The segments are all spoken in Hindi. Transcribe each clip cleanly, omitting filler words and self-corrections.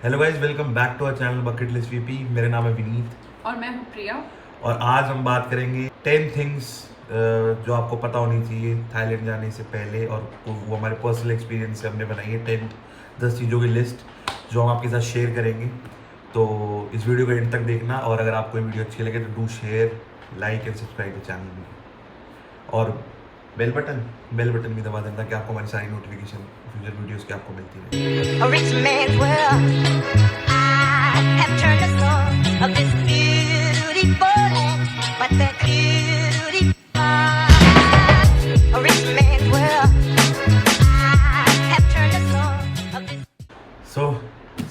Hello guys, welcome back to our channel bucket list VP. मेरा नाम है विनीत और मैं हूँ प्रिया। और आज हम बात करेंगे 10 थिंग्स जो आपको पता होनी चाहिए थाईलैंड जाने से पहले, और वो हमारे पर्सनल एक्सपीरियंस से हमने बनाई है 10 चीज़ों की लिस्ट जो हम आपके साथ शेयर करेंगे। तो इस वीडियो को एंड तक देखना, और अगर आपको ये वीडियो अच्छी लगे तो do share, like and subscribe the channel भी, और बेल बटन भी दबा देना ताकि आपको हमारी सारी नोटिफिकेशन फ्यूचर वीडियोस की आपको मिलती रहे। A rich man's world. I have turned the soul of this beautiful land, but that beauty a rich man's world. I have turned the soul of this. सो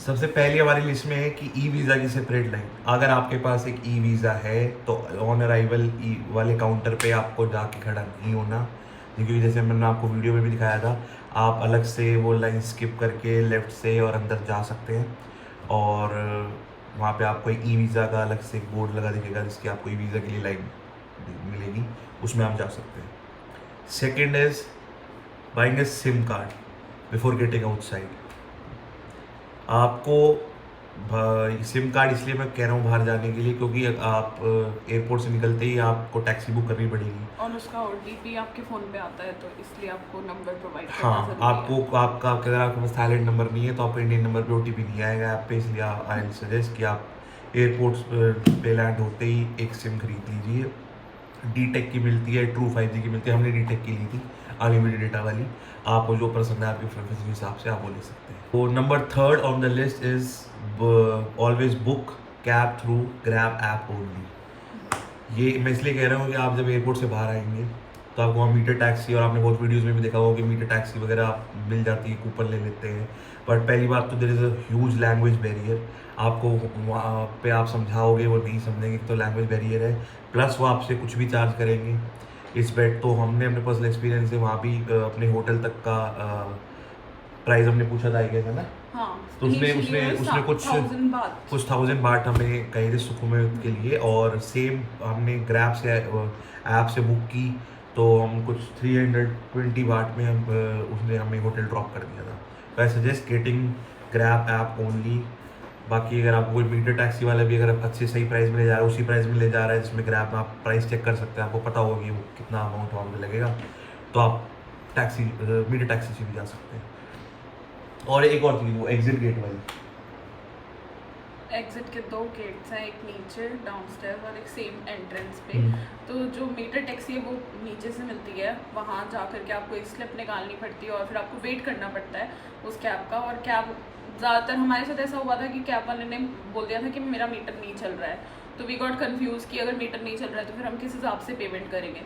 सबसे पहली हमारी लिस्ट में है कि ई वीज़ा की सेपरेट लाइन। अगर आपके पास एक ई वीज़ा है तो ऑन अराइवल ई वाले काउंटर पे आपको जाके खड़ा नहीं होना, क्योंकि जैसे मैंने आपको वीडियो में भी दिखाया था, आप अलग से वो लाइन स्किप करके लेफ़्ट से और अंदर जा सकते हैं, और वहाँ पे आपको एक ई वीज़ा का अलग से एक बोर्ड लगा दिखेगा जिसकी आपको ई वीज़ा के लिए लाइन मिलेगी, उसमें आप जा सकते हैं। Second is buying A SIM card before getting outside. आपको सिम कार्ड इसलिए मैं कह रहा हूँ बाहर जाने के लिए, क्योंकि आप एयरपोर्ट से निकलते ही आपको टैक्सी बुक करनी पड़ेगी, और उसका ओटीपी आपके फ़ोन पे आता है, तो इसलिए आपको नंबर प्रोवाइड करना हाँ ज़रूरी है। आपको आपका अगर आपके पास थाईलैंड नंबर नहीं है तो आपको इंडियन नंबर पे ओटीपी नहीं आएगा ऐप पे, इसलिए आई विल सजेस्ट कि आप एयरपोर्ट पे लैंड होते ही एक सिम खरीद लीजिए। डी टेक की मिलती है, ट्रू 5G की मिलती है, हमने डी टेक की ली थी, अनलिमिटेड डेटा वाली। आपको जो पसंद है आपकी प्रेफरेंस के हिसाब से आप वो ले सकते हैं। तो number third on the list is always book cab through grab app only. ये मैं इसलिए कह रहा हूँ कि आप जब एयरपोर्ट से बाहर आएंगे तो आपको वहाँ मीटर टैक्सी, और आपने बहुत वीडियोस में भी देखा होगा कि मीटर टैक्सी वगैरह आप मिल जाती है, कूपन ले लेते हैं, बट पहली बात तो there is a huge language barrier. आपको वहाँ पे आप समझाओगे वो नहीं समझेंगे, तो लैंग्वेज बैरियर है, प्लस वो आपसे कुछ भी चार्ज करेंगे इस बेड। तो हमने अपने पर्सनल एक्सपीरियंस से वहाँ भी अपने होटल तक का प्राइस हमने पूछा था, आई गेस, है ना? हाँ, तो उसने कुछ 1000 बात। 1000 बाट हमें कहे थे सुखुमेत के लिए, और सेम हमने ग्रैब से ऐप से बुक की तो हम कुछ 320 बाट में हम उसने हमें होटल ड्रॉप कर दिया था। तो I suggest getting grab app only. बाकी अगर आपको कोई मीटर टैक्सी वाला भी अगर अच्छे सही प्राइस में ले जा रहा है, उसी प्राइस में ले जा रहा है जिसमें ग्रैब में आप प्राइस चेक कर सकते हैं, आपको पता होगा कि वो कितना अमाउंट वहाँ पे लगेगा, तो आप टैक्सी मीटर टैक्सी से भी जा सकते हैं। और एक और चीज़, वो एग्जिट गेट वाली, एग्जिट के 2 गेट्स हैं, एक नीचे डाउनस्टेयर और एक सेम एंट्रेंस पे। हम्म। तो जो मीटर टैक्सी है वो नीचे से मिलती है, वहाँ जा करके आपको एक स्लिप निकालनी पड़ती है और फिर आपको वेट करना पड़ता है उस कैब का। और कैब ज़्यादातर हमारे साथ ऐसा हुआ था कि कैब वाले ने बोल दिया था कि मेरा मीटर नहीं चल रहा है, तो वी गॉट कन्फ्यूज़ कि अगर मीटर नहीं चल रहा है तो फिर हम किस हिसाब से पेमेंट करेंगे।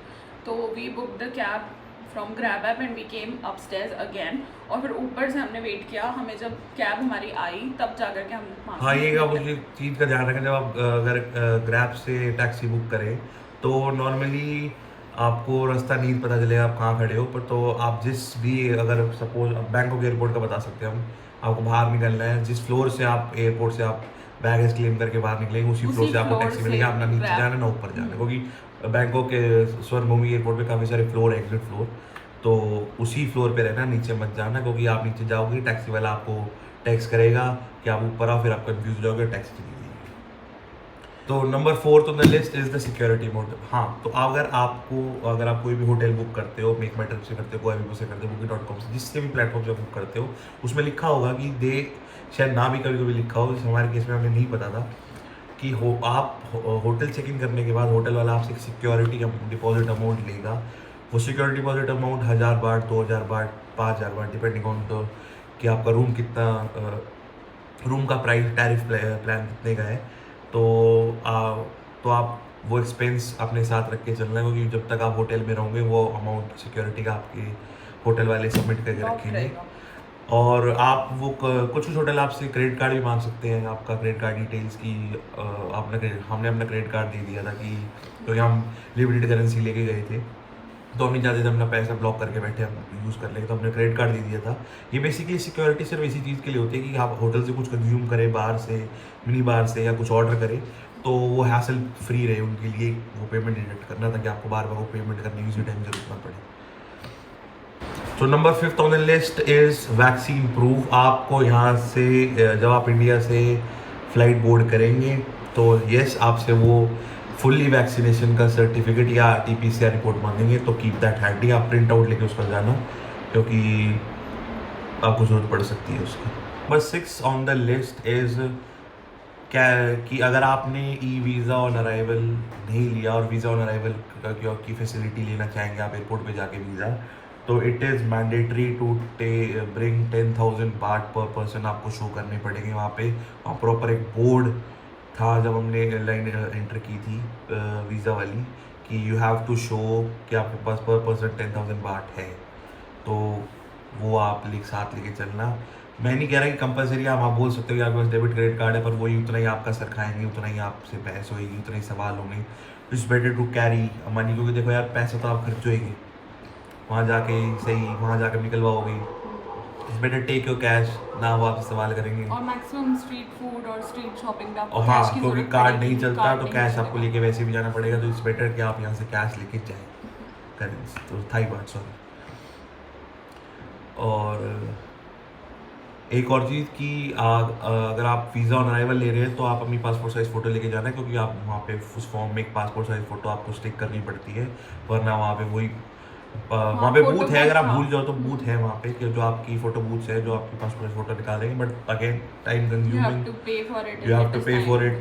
तो we book the cab from Grab app and we came upstairs again, और फिर ऊपर से हमने वेट किया। हमें जब कैब हमारी आई तब जा कर के हम वहाँ से हाँ ये आप निकले। उस चीज़ का ध्यान रखें, जब आप अगर ग्रैब से टैक्सी बुक करें तो नॉर्मली आपको रास्ता नहीं पता चलेगा आप कहाँ खड़े हो, पर तो आप जिस भी, अगर सपोज बैंकॉक एयरपोर्ट का बता सकते हैं हम, आपको बाहर निकलना है, जिस फ्लोर से आप एयरपोर्ट से आप बैगेज क्लेम करके बाहर निकलेंगे उसी फ्लोर से आपको फ्लोर टैक्सी से मिलेगी। आप ना नीचे grab- जाना ना ऊपर जाना, क्योंकि बैंकॉक के स्वर्णभूमि एयरपोर्ट पे काफ़ी सारे फ्लोर, एग्जिट फ्लोर, तो उसी फ्लोर पे रहना, नीचे मत जाना, क्योंकि आप नीचे जाओगे टैक्सी वाला आपको टैक्स करेगा कि आप ऊपर आओ, फिर आप कंफ्यूज हो जाओगे, टैक्सी चली जाएगी। तो number 4 on the list is the security mode. हाँ, तो अगर आप कोई भी होटल बुक करते हो, मेक माई ट्रिप से करते हो, कोई से करते हो, booking.com से, जिससे भी प्लेटफॉर्म से बुक करते हो, उसमें लिखा होगा कि शायद ना भी कभी कभी लिखा हो, जैसे हमारे केस में हमें नहीं पता था कि आप होटल चेक इन करने के बाद होटल वाला आपसे एक सिक्योरिटी डिपॉजिट अमाउंट लेगा। वो सिक्योरिटी डिपॉजिट अमाउंट 1000 बाट, 2000 बाट, 5000 बाट, डिपेंडिंग ऑन द कि आपका रूम कितना, रूम का प्राइस टैरिफ प्लान कितने का है। तो आप वो एक्सपेंस अपने साथ रख के चलना है, क्योंकि जब तक आप होटल में रहोगे वो अमाउंट सिक्योरिटी का आपके होटल वाले सबमिट करके लॉक रखेंगे। रहेगा। और आप वो कुछ होटल आपसे क्रेडिट कार्ड भी मांग सकते हैं, आपका क्रेडिट कार्ड डिटेल्स की। हमने अपना क्रेडिट कार्ड दे दिया था, कि क्योंकि हम लिमिटेड करेंसी लेके गए थे, तो हम नहीं चाहते थे अपना पैसा ब्लॉक करके बैठे हम यूज़ कर लेंगे, तो हमने क्रेडिट कार्ड दे दिया था। ये बेसिकली सिक्योरिटी सिर्फ इसी चीज़ के लिए होती है कि आप होटल से कुछ कंज्यूम करें, बाहर से, मिनी बार से, या कुछ ऑर्डर करें, तो वो हैसल फ्री रहे उनके लिए वो पेमेंट डिडक्ट करना, ताकि आपको बार बार वो पेमेंट करने की उसी टाइम जरूरत ना पड़े। तो number 5 on the list is vaccine proof. आपको यहाँ से जब आप इंडिया से फ़्लाइट बोर्ड करेंगे तो यस आपसे वो फुल्ली वैक्सीनेशन का सर्टिफिकेट या RT-PCR रिपोर्ट मांगेंगे, तो कीप दैट हैंडी। आप प्रिंट आउट लेके उसका जाना, क्योंकि आपको ज़रूरत पड़ सकती है उसकी। Number 6 on the list is क्या कि अगर आपने ई वीज़ा ऑन अराइवल नहीं लिया और वीज़ा ऑन अराइवल की फैसिलिटी लेना चाहेंगे आप एयरपोर्ट पे जाके वीज़ा, तो it is mandatory to bring 10,000 baht पर पर्सन आपको शो करने पड़ेंगे वहाँ पे। वहाँ प्रॉपर एक बोर्ड था जब हमने लाइन एंटर की थी वीज़ा वाली, कि यू हैव टू शो कि आपके पास पर पर्सन 10,000 बाट है, तो वो आप साथ लेके चलना। मैं नहीं कह रहा कि कंपलसरी आप बोल सकते हो कि आपके पास डेबिट क्रेडिट कार्ड है, पर वही उतना ही आपका सर खाएंगे, उतना ही आपसे बहस होगी, उतना ही सवाल होंगे। It's better to carry money, क्योंकि देखो यार पैसा तो आप खर्च होएंगे वहाँ जाके, सही वहाँ जाकर निकलवाओगे। It's better take your cash, ना वो आपसे सवाल करेंगे। और मैक्सिमम स्ट्रीट फूड और स्ट्रीट शॉपिंग का और हाँ, क्योंकि कार्ड नहीं चलता तो कैश आपको लेके वैसे भी जाना पड़ेगा, तो इट्स बेटर कि आप यहाँ से कैश लेके जाएँ, करेंसी तो थाई बात सॉरी। और एक और चीज़ कि अगर आप वीज़ा ऑन अराइवल ले रहे हैं तो आप अपनी पासपोर्ट साइज़ फ़ोटो लेके जाना है, क्योंकि आप वहाँ पे उस फॉर्म में एक पासपोर्ट साइज़ फ़ोटो आपको स्टिक करनी पड़ती है, वरना वहाँ पे वही वहाँ पे फोटो बूथ है। अगर आप बूथ, भूल जाओ तो बूथ है वहाँ पे, कि जो आपकी फ़ोटो बूथ है जो आपकी पासपोर्ट साइज़ फ़ोटो निकालेंगे, but again time consuming, you have to pay for it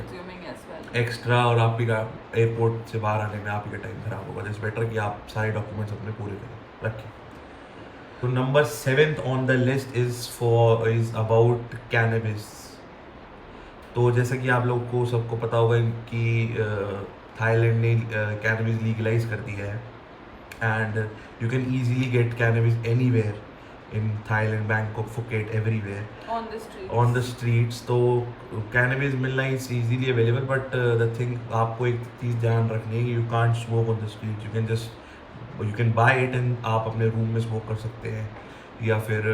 extra, और आप ही का एयरपोर्ट से बाहर आने में आप ही का टाइम खराब होगा। इट्स बेटर कि आप सारे डॉक्यूमेंट्स अपने पूरे करें रखें। तो number 7 on the list is about cannabis. तो जैसे कि आप लोग को सबको पता होगा कि थाईलैंड ने कैनबिस लीगलाइज कर दिया है, and you can easily gate cannabis anywhere in Thailand, Bangkok, Phuket, everywhere on the streets. तो कैनबिस मिलना is easily available, but the thing आपको एक चीज़ ध्यान रखनी है कि you can't smoke on the street. You can buy it and आप अपने रूम में स्मोक कर सकते हैं, या फिर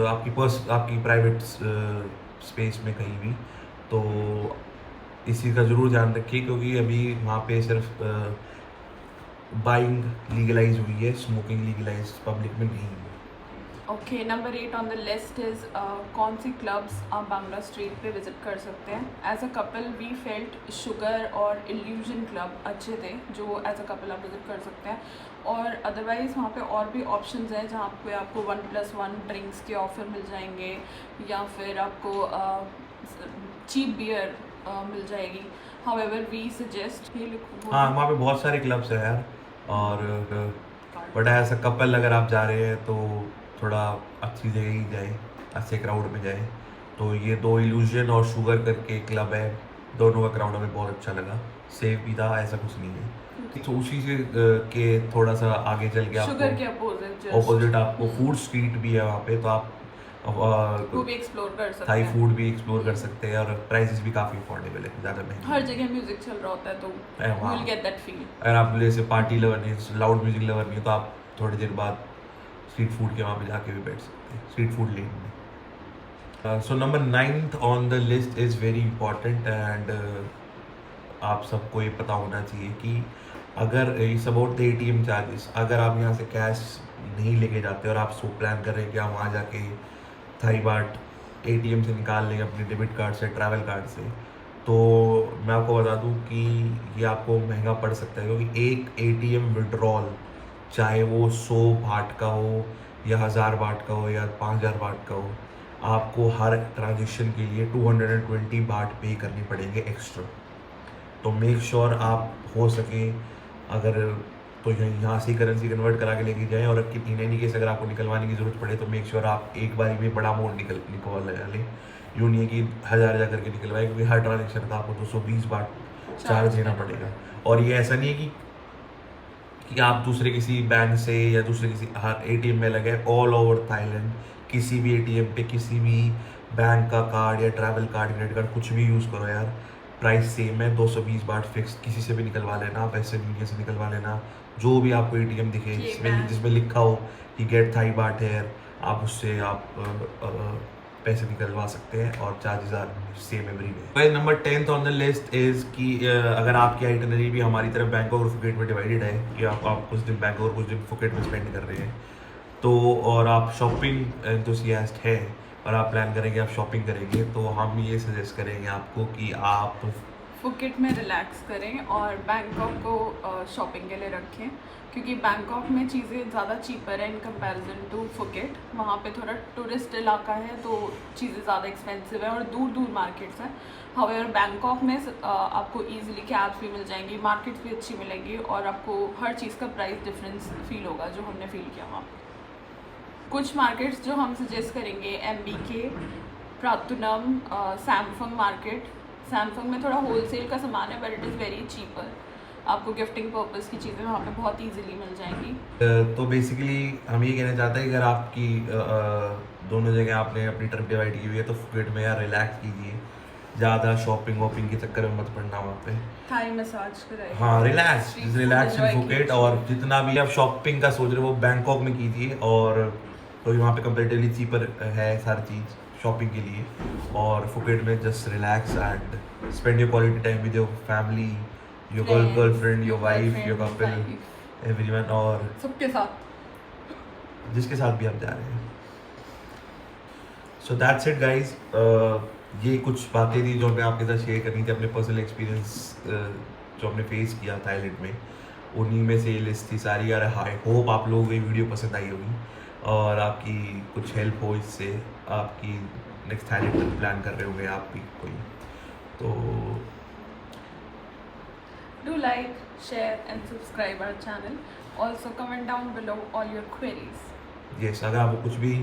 आपकी प्राइवेट स्पेस में कहीं भी। तो इसी का ज़रूर ध्यान रखिए, क्योंकि अभी वहाँ पे सिर्फ बाइंग लीगलाइज हुई है, स्मोकिंग लीगलाइज पब्लिक में नहीं हुई। Okay, number 8 on the list is कौन सी क्लब्स आप बांग्ला स्ट्रीट पे विज़िट कर सकते हैं। As a couple we felt Sugar और इल्यूजन क्लब अच्छे थे, जो एज अ कपल आप विज़िट कर सकते हैं। और अदरवाइज़ वहाँ पे और भी ऑप्शंस हैं जहाँ पे आपको 1+1 ड्रिंक्स के ऑफ़र मिल जाएंगे, या फिर आपको चीप बियर मिल जाएगी। हाउएवर वी सजेस्ट हाँ, वहाँ पे बहुत सारे क्लब्स हैं यार, और बट एज अ कपल अगर आप जा रहे हैं तो थोड़ा अच्छी जगह ही जाए, अच्छे क्राउड में जाए। तो ये 2 इल्यूजन और शुगर करके क्लब है, दोनों का क्राउड हमें बहुत अच्छा लगा, सेफ भी था, ऐसा कुछ नहीं है। तो उसी से के थोड़ा सा आगे चल के शुगर के आपको ऑपोजिट आपको फूड स्ट्रीट भी है वहाँ पे, तो आप वो भी एक्सप्लोर कर सकते थाई हैं। फूड भी एक्सप्लोर कर सकते हैं, और प्राइसेस भी काफ़ी अफोर्डेबल है, ज़्यादा महंगे। हर जगह म्यूजिक चल रहा होता है, तो वहाँ you will get that feel. अगर आप जैसे पार्टी लवर नहीं, लाउड म्यूजिक लवर नहीं, तो आप थोड़ी देर बाद स्ट्रीट फूड के वहाँ पे जाके भी बैठ सकते हैं, स्ट्रीट फूड लेन में। So number 9 on the list is very important, and आप सबको ये पता होना चाहिए कि अगर it's about the ATM charges. अगर आप यहाँ से कैश नहीं लेके जाते और आप सो प्लान कर रहे हैं कि आप वहाँ जाके थाई बाट ATM से निकाल लेंगे अपने डेबिट कार्ड से, ट्रैवल कार्ड से, तो मैं आपको बता दूं कि ये आपको महंगा पड़ सकता है, क्योंकि एक ATM विड्रॉल, चाहे वो 100 बाट का हो या 1000 बाट का हो या 5000 बाट का हो, आपको हर ट्रांजेक्शन के लिए 220 बाट पे करने पड़ेंगे एक्स्ट्रा। तो मेक श्योर आप हो सके अगर तो यहाँ से करेंसी कन्वर्ट करा के लेके जाएँ, और इन एनी केस अगर आपको निकलवाने की ज़रूरत पड़े तो मेक श्योर आप एक बारी में बड़ा अमाउंट निकलवा लें। यूँ नहीं है कि 1000 जा करके निकलवाएं, क्योंकि हर ट्रांजेक्शन का आपको 220 बाट चार्ज देना पड़ेगा। और ये ऐसा नहीं है कि आप दूसरे किसी बैंक से या दूसरे किसी हर ATM में लगे, ऑल ओवर थाईलैंड किसी भी ATM पे किसी भी बैंक का कार्ड या ट्रैवल कार्ड, क्रेडिट कार्ड, कुछ भी यूज़ करो यार, प्राइस सेम है, 220 बाट फिक्स। किसी से भी निकलवा लेना, वेस्टर्न यूनियन से निकलवा लेना, जो भी आपको ATM दिखे जिसमें लिखा हो कि गेट थाई बाट है, आप उससे आप पैसे निकलवा सकते हैं और charges are same everywhere. Number 10th on the list is कि अगर आपकी आइटनरी भी हमारी तरफ बैंकॉक और फुकेट में डिवाइडेड है कि आप कुछ दिन बैंकॉक और कुछ दिन फुकेट में स्पेंड कर रहे हैं, तो और आप शॉपिंग एंथुसियास्ट है और आप प्लान करेंगे आप शॉपिंग करेंगे, तो हम ये सजेस्ट करेंगे आपको कि आप फुकेट में रिलैक्स करें और बैंकॉक को शॉपिंग के लिए रखें, क्योंकि बैंकॉक में चीज़ें ज़्यादा चीपर है इन कंपैरिजन टू फुकेट। वहाँ पे थोड़ा टूरिस्ट इलाका है तो चीज़ें ज़्यादा एक्सपेंसिव है और दूर दूर मार्केट्स हैं। हावेवर बैंकॉक में आपको इजीली कैब्स भी मिल जाएंगी, मार्केट्स भी अच्छी मिलेंगी और आपको हर चीज़ का प्राइस डिफरेंस फील होगा जो हमने फील किया वहाँ पे। कुछ मार्केट्स जो हम सजेस्ट करेंगे, MBK, प्रातुनम, सैमफंग मार्केट। सैमसंग में थोड़ा होलसेल का सामान है but it is very cheaper. आपको गिफ्टिंग पर्पस की चीज़ें वहाँ पे बहुत इजीली मिल जाएंगी। तो बेसिकली हम ये कहना चाहते हैं कि अगर आपकी दोनों जगह आपने अपनी ट्रिप डिवाइड की हुई है तो फुकेट में यार रिलैक्स कीजिए, ज़्यादा शॉपिंग वॉपिंग के चक्कर में मत पड़ना वहाँ पे। थाई मसाज कराइए, हाँ, रिलैक्स Street रिलैक्स food इन enjoy फुकेट। कीजिए। और जितना भी आप शॉपिंग का सोच रहे हो वो बैंकॉक में कीजिए, और तो वहाँ पे कंपेरेटिवली चीपर है सारी चीज़ शॉपिंग के लिए। और फुकेट में just relax and spend your quality time with your family, your girlfriend, your wife, your couple, everyone, और सबके साथ जिसके साथ भी आप जा रहे हैं। So that's it guys. ये कुछ बातें थी जो मैं आपके साथ शेयर करनी थी, अपने पर्सनल एक्सपीरियंस जो हमने फेस किया थाईलैंड में, उन्हीं में से ये लिस्ट थी सारी। यार आई होप आप लोगों को ये वीडियो पसंद आई होगी और आपकी कुछ हेल्प हो इससे, आपकी नेक्स्ट थाईलैंड ट्रिप प्लान कर रहे होंगे आप भी कोई, तो do like, share and subscribe our channel. Also comment down below all your queries. Yes, अगर आपको कुछ भी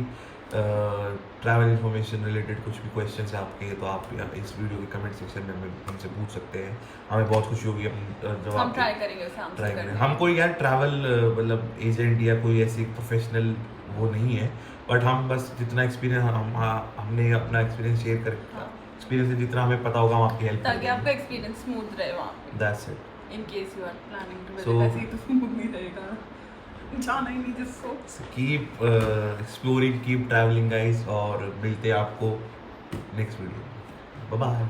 ट्रैवल इन्फॉर्मेशन रिलेटेड कुछ भी क्वेश्चन है आपके, तो आप इस वीडियो के कमेंट सेक्शन में हमसे पूछ सकते हैं। हमें बहुत खुशी होगी हम जब हम ट्राई करेंगे उसे आंसर ट्राई करें। करने हम कोई यार ट्रैवल मतलब एजेंट या कोई ऐसी प्रोफेशनल वो नहीं है, बट हम बस जितना एक्सपीरियंस हमने अपना एक्सपीरियंस शेयर कर हाँ। एक्सपीरियंस से जितना हमें पता होगा हम आपकी हेल्प ताकि आपका एक्सपीरियंस स्मूथ रहे वहाँ पे। That's it. In case you are planning to visit, So- वैसे ही तो स्मूथ नहीं रहेगा, जाना ही नहीं जिसको। Keep exploring, keep travelling guys, और मिलते हैं आपको नेक्स्ट वीडियो। Bye bye.